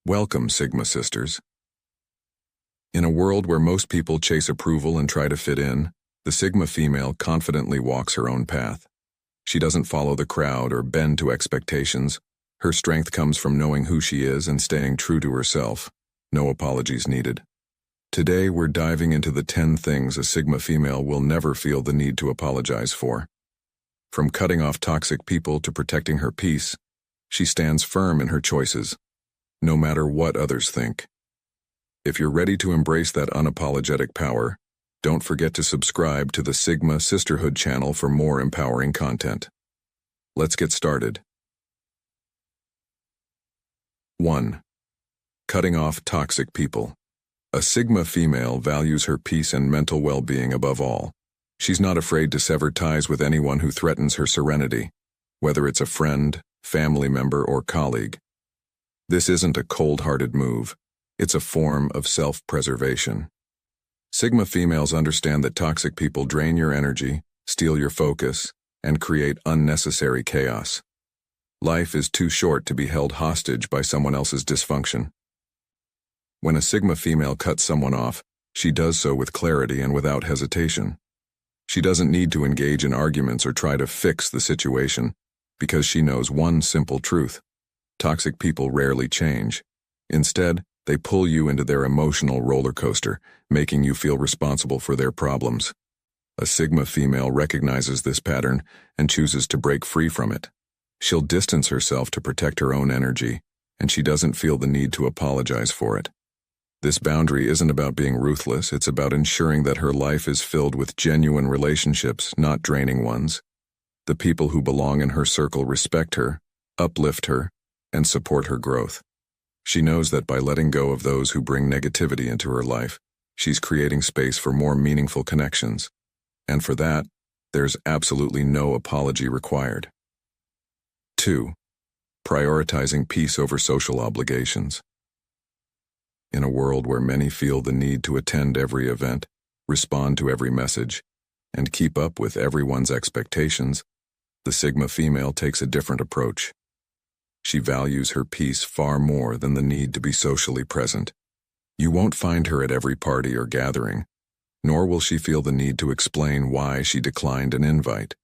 Welcome, Sigma sisters. In a world where most people chase approval and try to fit in, the Sigma female confidently walks her own path. She doesn't follow the crowd or bend to expectations. Her strength comes from knowing who she is and staying true to herself. No apologies needed. Today, we're diving into the 10 things a Sigma female will never feel the need to apologize for. From cutting off toxic people to protecting her peace, she stands firm in her choices, no matter what others think. If you're ready to embrace that unapologetic power, don't forget to subscribe to the Sigma Sisterhood channel for more empowering content. Let's get started. 1. Cutting off toxic people. A Sigma female values her peace and mental well-being above all. She's not afraid to sever ties with anyone who threatens her serenity, whether it's a friend, family member, or colleague. This isn't a cold-hearted move. It's a form of self-preservation. Sigma females understand that toxic people drain your energy, steal your focus, and create unnecessary chaos. Life is too short to be held hostage by someone else's dysfunction. When a Sigma female cuts someone off, she does so with clarity and without hesitation. She doesn't need to engage in arguments or try to fix the situation, because she knows one simple truth. Toxic people rarely change. Instead, they pull you into their emotional roller coaster, making you feel responsible for their problems. A Sigma female recognizes this pattern and chooses to break free from it. She'll distance herself to protect her own energy, and she doesn't feel the need to apologize for it. This boundary isn't about being ruthless, it's about ensuring that her life is filled with genuine relationships, not draining ones. The people who belong in her circle respect her, uplift her, and support her growth. She knows that by letting go of those who bring negativity into her life, she's creating space for more meaningful connections. And for that, there's absolutely no apology required. 2. Prioritizing peace over social obligations. In a world where many feel the need to attend every event, respond to every message, and keep up with everyone's expectations, the Sigma female takes a different approach. She values her peace far more than the need to be socially present. You won't find her at every party or gathering, nor will she feel the need to explain why she declined an invite.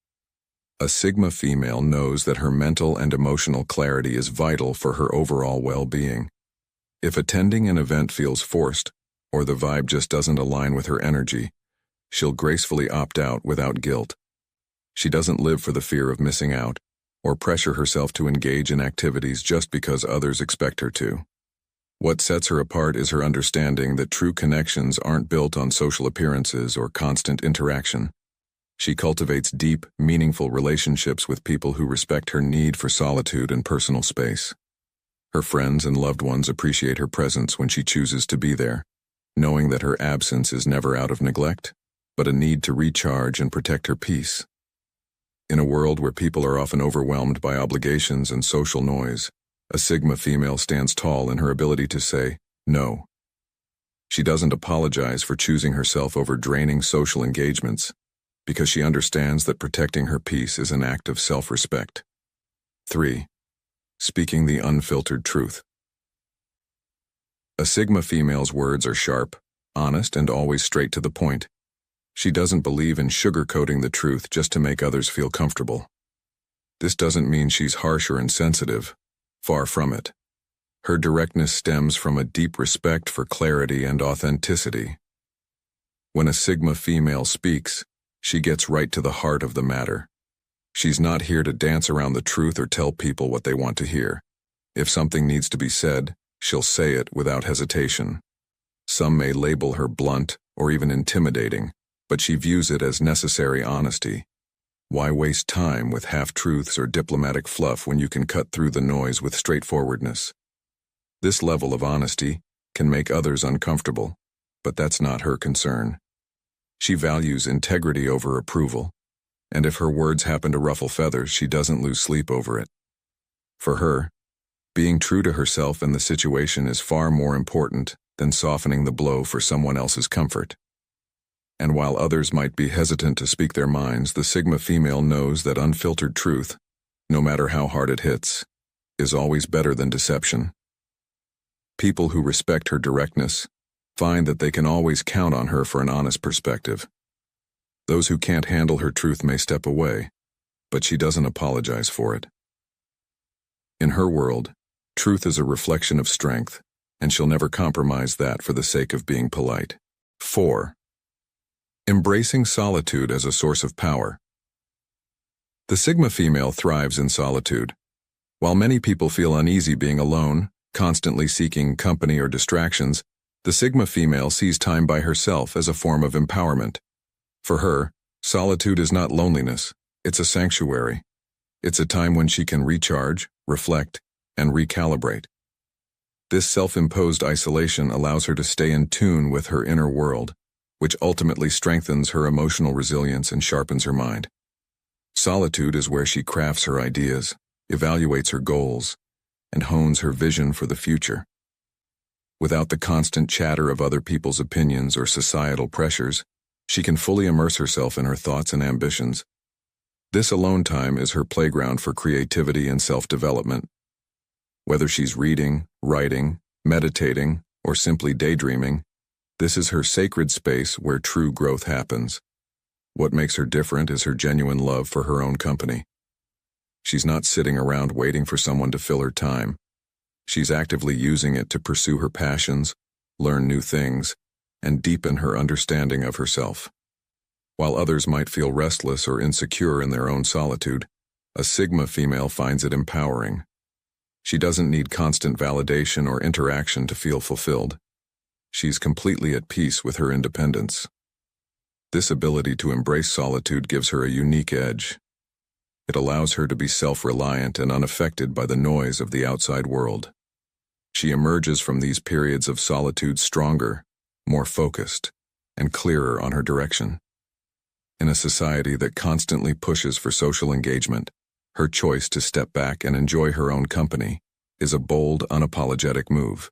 A Sigma female knows that her mental and emotional clarity is vital for her overall well-being. If attending an event feels forced, or the vibe just doesn't align with her energy, she'll gracefully opt out without guilt. She doesn't live for the fear of missing out, or pressure herself to engage in activities just because others expect her to. What sets her apart is her understanding that true connections aren't built on social appearances or constant interaction. She cultivates deep, meaningful relationships with people who respect her need for solitude and personal space. Her friends and loved ones appreciate her presence when she chooses to be there, knowing that her absence is never out of neglect, but a need to recharge and protect her peace. In a world where people are often overwhelmed by obligations and social noise, a Sigma female stands tall in her ability to say no. She doesn't apologize for choosing herself over draining social engagements, because she understands that protecting her peace is an act of self-respect. 3. Speaking the unfiltered truth. A Sigma female's words are sharp, honest, and always straight to the point. She doesn't believe in sugarcoating the truth just to make others feel comfortable. This doesn't mean she's harsh or insensitive. Far from it. Her directness stems from a deep respect for clarity and authenticity. When a Sigma female speaks, she gets right to the heart of the matter. She's not here to dance around the truth or tell people what they want to hear. If something needs to be said, she'll say it without hesitation. Some may label her blunt or even intimidating, but she views it as necessary honesty. Why waste time with half-truths or diplomatic fluff when you can cut through the noise with straightforwardness? This level of honesty can make others uncomfortable, but that's not her concern. She values integrity over approval, and if her words happen to ruffle feathers, she doesn't lose sleep over it. For her, being true to herself in the situation is far more important than softening the blow for someone else's comfort. And while others might be hesitant to speak their minds, the Sigma female knows that unfiltered truth, no matter how hard it hits, is always better than deception. People who respect her directness find that they can always count on her for an honest perspective. Those who can't handle her truth may step away, but she doesn't apologize for it. In her world, truth is a reflection of strength, and she'll never compromise that for the sake of being polite. 4. Embracing solitude as a source of power. The Sigma female thrives in solitude. While many people feel uneasy being alone, constantly seeking company or distractions, the Sigma female sees time by herself as a form of empowerment. For her, solitude is not loneliness, it's a sanctuary. It's a time when she can recharge, reflect, and recalibrate. This self-imposed isolation allows her to stay in tune with her inner world, which ultimately strengthens her emotional resilience and sharpens her mind. Solitude is where she crafts her ideas, evaluates her goals, and hones her vision for the future. Without the constant chatter of other people's opinions or societal pressures, she can fully immerse herself in her thoughts and ambitions. This alone time is her playground for creativity and self-development. Whether she's reading, writing, meditating, or simply daydreaming, this is her sacred space where true growth happens. What makes her different is her genuine love for her own company. She's not sitting around waiting for someone to fill her time. She's actively using it to pursue her passions, learn new things, and deepen her understanding of herself. While others might feel restless or insecure in their own solitude, a Sigma female finds it empowering. She doesn't need constant validation or interaction to feel fulfilled. She's completely at peace with her independence. This ability to embrace solitude gives her a unique edge. It allows her to be self-reliant and unaffected by the noise of the outside world. She emerges from these periods of solitude stronger, more focused, and clearer on her direction. In a society that constantly pushes for social engagement, her choice to step back and enjoy her own company is a bold, unapologetic move.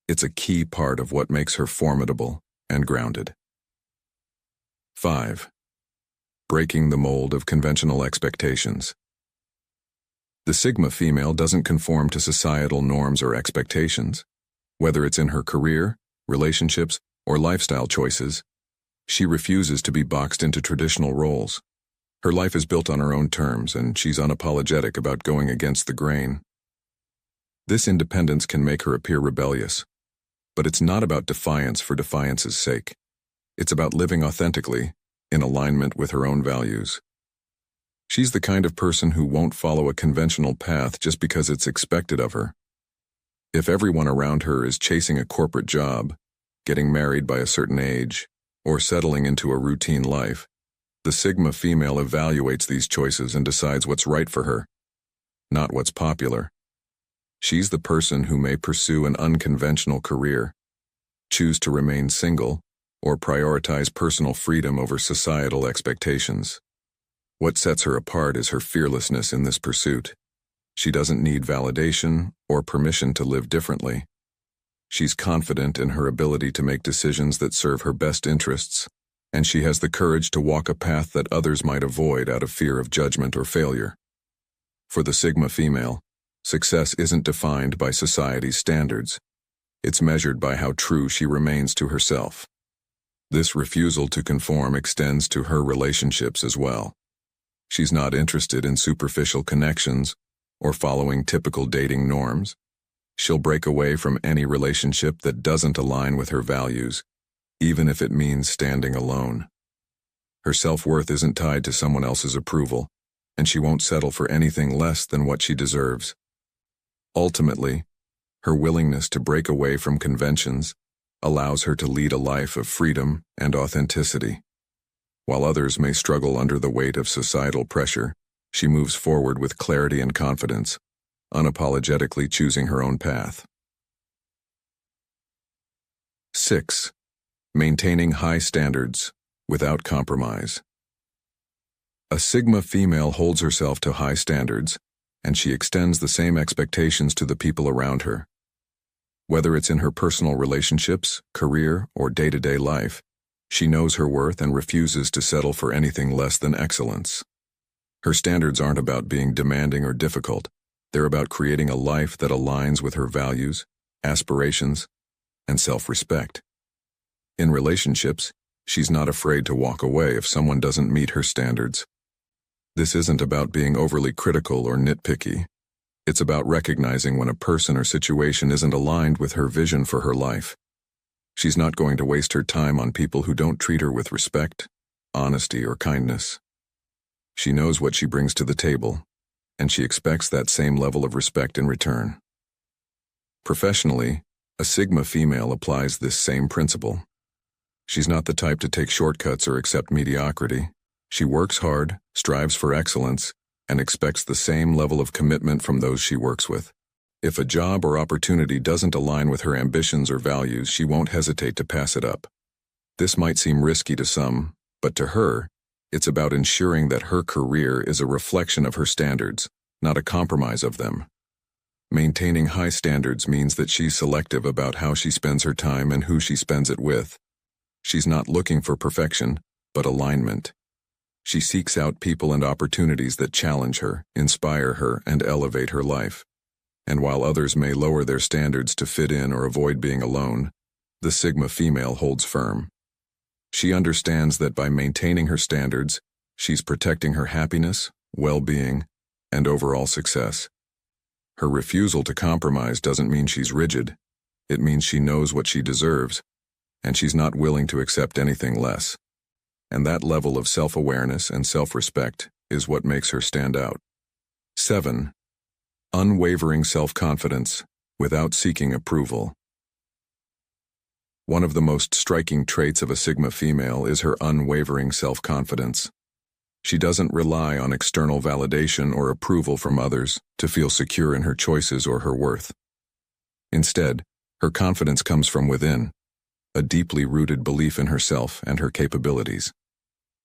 It's a key part of what makes her formidable and grounded. 5. Breaking the mold of conventional expectations. The Sigma female doesn't conform to societal norms or expectations. Whether it's in her career, relationships, or lifestyle choices, she refuses to be boxed into traditional roles. Her life is built on her own terms, and she's unapologetic about going against the grain. This independence can make her appear rebellious, but it's not about defiance for defiance's sake. It's about living authentically, in alignment with her own values. She's the kind of person who won't follow a conventional path just because it's expected of her. If everyone around her is chasing a corporate job, getting married by a certain age, or settling into a routine life, the Sigma female evaluates these choices and decides what's right for her, not what's popular. She's the person who may pursue an unconventional career, choose to remain single, or prioritize personal freedom over societal expectations. What sets her apart is her fearlessness in this pursuit. She doesn't need validation or permission to live differently. She's confident in her ability to make decisions that serve her best interests, and she has the courage to walk a path that others might avoid out of fear of judgment or failure. For the Sigma female, success isn't defined by society's standards. It's measured by how true she remains to herself. This refusal to conform extends to her relationships as well. She's not interested in superficial connections or following typical dating norms. She'll break away from any relationship that doesn't align with her values, even if it means standing alone. Her self-worth isn't tied to someone else's approval, and she won't settle for anything less than what she deserves. Ultimately, her willingness to break away from conventions allows her to lead a life of freedom and authenticity. While others may struggle under the weight of societal pressure, she moves forward with clarity and confidence, unapologetically choosing her own path. 6. Maintaining high standards without compromise. A Sigma female holds herself to high standards, and she extends the same expectations to the people around her. Whether it's in her personal relationships, career, or day-to-day life, she knows her worth and refuses to settle for anything less than excellence. Her standards aren't about being demanding or difficult. They're about creating a life that aligns with her values, aspirations, and self-respect. In relationships, she's not afraid to walk away if someone doesn't meet her standards. This isn't about being overly critical or nitpicky. It's about recognizing when a person or situation isn't aligned with her vision for her life. She's not going to waste her time on people who don't treat her with respect, honesty, or kindness. She knows what she brings to the table, and she expects that same level of respect in return. Professionally, a Sigma female applies this same principle. She's not the type to take shortcuts or accept mediocrity. She works hard, strives for excellence, and expects the same level of commitment from those she works with. If a job or opportunity doesn't align with her ambitions or values, she won't hesitate to pass it up. This might seem risky to some, but to her, it's about ensuring that her career is a reflection of her standards, not a compromise of them. Maintaining high standards means that she's selective about how she spends her time and who she spends it with. She's not looking for perfection, but alignment. She seeks out people and opportunities that challenge her, inspire her, and elevate her life. And while others may lower their standards to fit in or avoid being alone, the Sigma female holds firm. She understands that by maintaining her standards, she's protecting her happiness, well-being, and overall success. Her refusal to compromise doesn't mean she's rigid. It means she knows what she deserves, and she's not willing to accept anything less. And that level of self-awareness and self-respect is what makes her stand out. 7. Unwavering self-confidence without seeking approval. One of the most striking traits of a Sigma female is her unwavering self-confidence. She doesn't rely on external validation or approval from others to feel secure in her choices or her worth. Instead, her confidence comes from within, a deeply rooted belief in herself and her capabilities.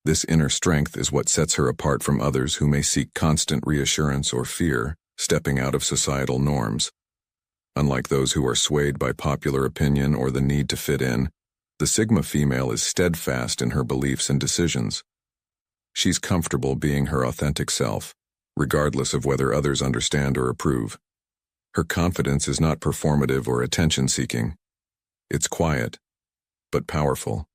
This inner strength is what sets her apart from others who may seek constant reassurance or fear, stepping out of societal norms. Unlike those who are swayed by popular opinion or the need to fit in, the Sigma female is steadfast in her beliefs and decisions. She's comfortable being her authentic self, regardless of whether others understand or approve. Her confidence is not performative or attention-seeking. It's quiet, but powerful.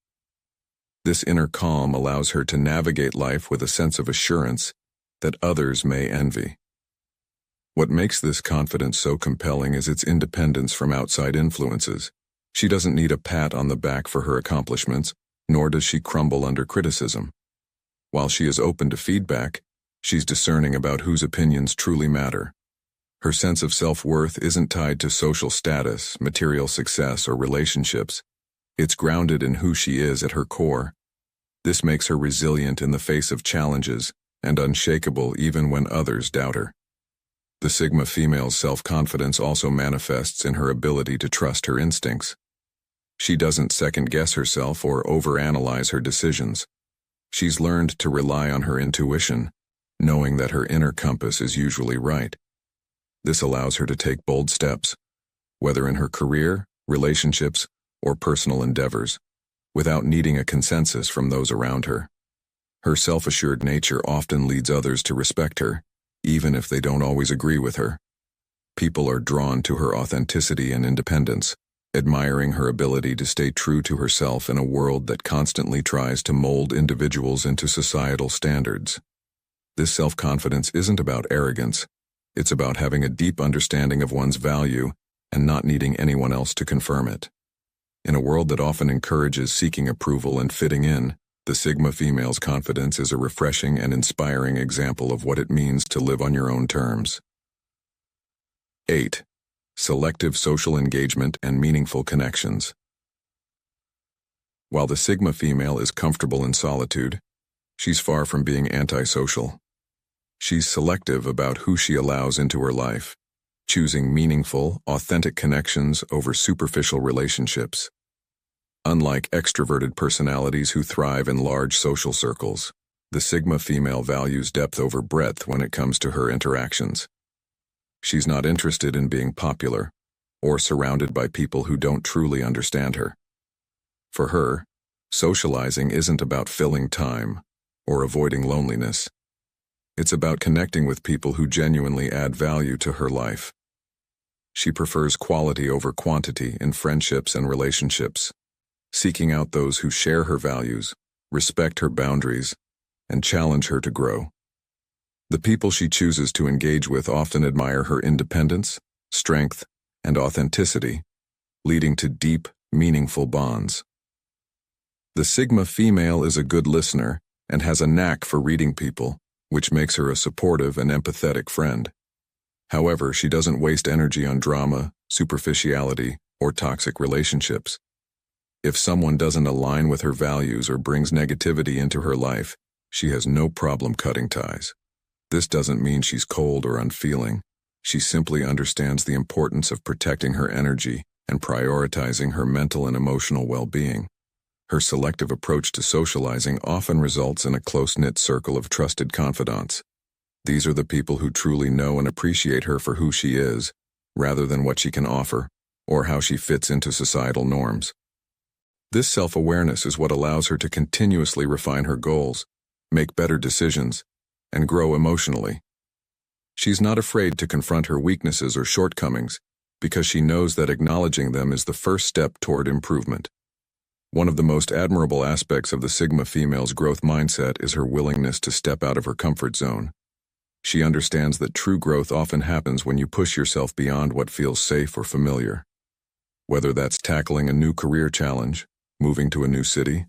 This inner calm allows her to navigate life with a sense of assurance that others may envy. What makes this confidence so compelling is its independence from outside influences. She doesn't need a pat on the back for her accomplishments, nor does she crumble under criticism. While she is open to feedback, she's discerning about whose opinions truly matter. Her sense of self-worth isn't tied to social status, material success, or relationships. It's grounded in who she is at her core. This makes her resilient in the face of challenges and unshakable even when others doubt her. The Sigma female's self-confidence also manifests in her ability to trust her instincts. She doesn't second-guess herself or overanalyze her decisions. She's learned to rely on her intuition, knowing that her inner compass is usually right. This allows her to take bold steps, whether in her career, relationships, or personal endeavors, without needing a consensus from those around her. Her self-assured nature often leads others to respect her, even if they don't always agree with her. People are drawn to her authenticity and independence, admiring her ability to stay true to herself in a world that constantly tries to mold individuals into societal standards. This self-confidence isn't about arrogance. It's about having a deep understanding of one's value and not needing anyone else to confirm it. In a world that often encourages seeking approval and fitting in, the Sigma female's confidence is a refreshing and inspiring example of what it means to live on your own terms. 8. Selective social engagement and meaningful connections. While the Sigma female is comfortable in solitude, she's far from being antisocial. She's selective about who she allows into her life, choosing meaningful, authentic connections over superficial relationships. Unlike extroverted personalities who thrive in large social circles, the Sigma female values depth over breadth when it comes to her interactions. She's not interested in being popular or surrounded by people who don't truly understand her. For her, socializing isn't about filling time or avoiding loneliness. It's about connecting with people who genuinely add value to her life. She prefers quality over quantity in friendships and relationships, seeking out those who share her values, respect her boundaries, and challenge her to grow. The people she chooses to engage with often admire her independence, strength, and authenticity, leading to deep, meaningful bonds. The Sigma female is a good listener and has a knack for reading people, which makes her a supportive and empathetic friend. However, she doesn't waste energy on drama, superficiality, or toxic relationships. If someone doesn't align with her values or brings negativity into her life, she has no problem cutting ties. This doesn't mean she's cold or unfeeling. She simply understands the importance of protecting her energy and prioritizing her mental and emotional well-being. Her selective approach to socializing often results in a close-knit circle of trusted confidants. These are the people who truly know and appreciate her for who she is, rather than what she can offer, or how she fits into societal norms. This self-awareness is what allows her to continuously refine her goals, make better decisions, and grow emotionally. She's not afraid to confront her weaknesses or shortcomings, because she knows that acknowledging them is the first step toward improvement. One of the most admirable aspects of the Sigma female's growth mindset is her willingness to step out of her comfort zone. She understands that true growth often happens when you push yourself beyond what feels safe or familiar. Whether that's tackling a new career challenge, moving to a new city,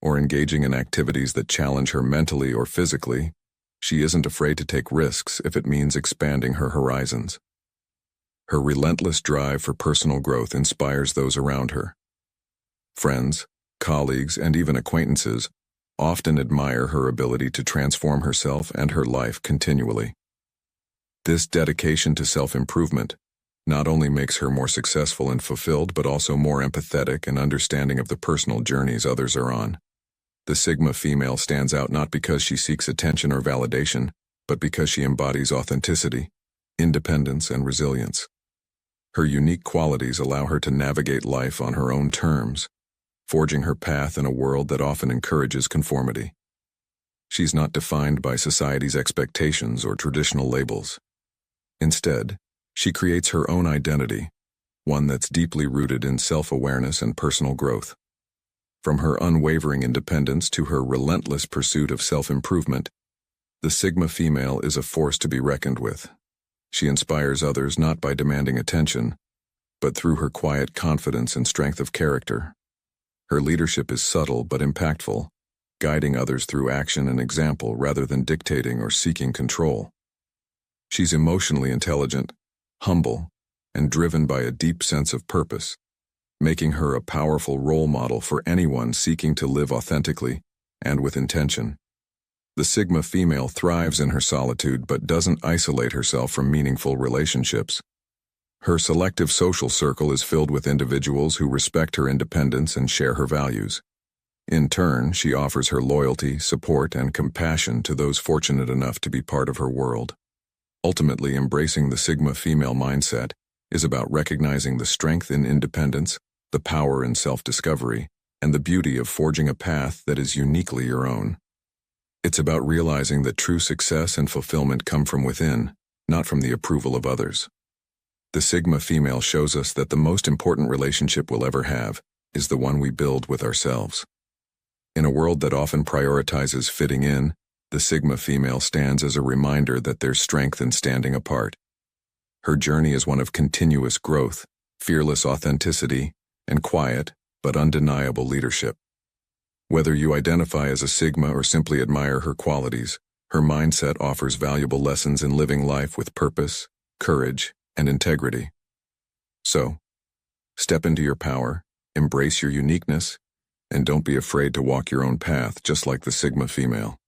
or engaging in activities that challenge her mentally or physically, she isn't afraid to take risks if it means expanding her horizons. Her relentless drive for personal growth inspires those around her. Friends, colleagues, and even acquaintances often admire her ability to transform herself and her life continually. This dedication to self-improvement not only makes her more successful and fulfilled, but also more empathetic and understanding of the personal journeys others are on. The Sigma female stands out not because she seeks attention or validation, but because she embodies authenticity, independence, and resilience. Her unique qualities allow her to navigate life on her own terms, forging her path in a world that often encourages conformity. She's not defined by society's expectations or traditional labels. Instead, she creates her own identity, one that's deeply rooted in self-awareness and personal growth. From her unwavering independence to her relentless pursuit of self-improvement, the Sigma female is a force to be reckoned with. She inspires others not by demanding attention, but through her quiet confidence and strength of character. Her leadership is subtle but impactful, guiding others through action and example rather than dictating or seeking control. She's emotionally intelligent, humble, and driven by a deep sense of purpose, making her a powerful role model for anyone seeking to live authentically and with intention. The Sigma female thrives in her solitude but doesn't isolate herself from meaningful relationships. Her selective social circle is filled with individuals who respect her independence and share her values. In turn, she offers her loyalty, support, and compassion to those fortunate enough to be part of her world. Ultimately, embracing the Sigma female mindset is about recognizing the strength in independence, the power in self-discovery, and the beauty of forging a path that is uniquely your own. It's about realizing that true success and fulfillment come from within, not from the approval of others. The Sigma female shows us that the most important relationship we'll ever have is the one we build with ourselves. In a world that often prioritizes fitting in, the Sigma female stands as a reminder that there's strength in standing apart. Her journey is one of continuous growth, fearless authenticity, and quiet but undeniable leadership. Whether you identify as a Sigma or simply admire her qualities, her mindset offers valuable lessons in living life with purpose, courage, and integrity. So, step into your power, embrace your uniqueness, and don't be afraid to walk your own path just like the Sigma female.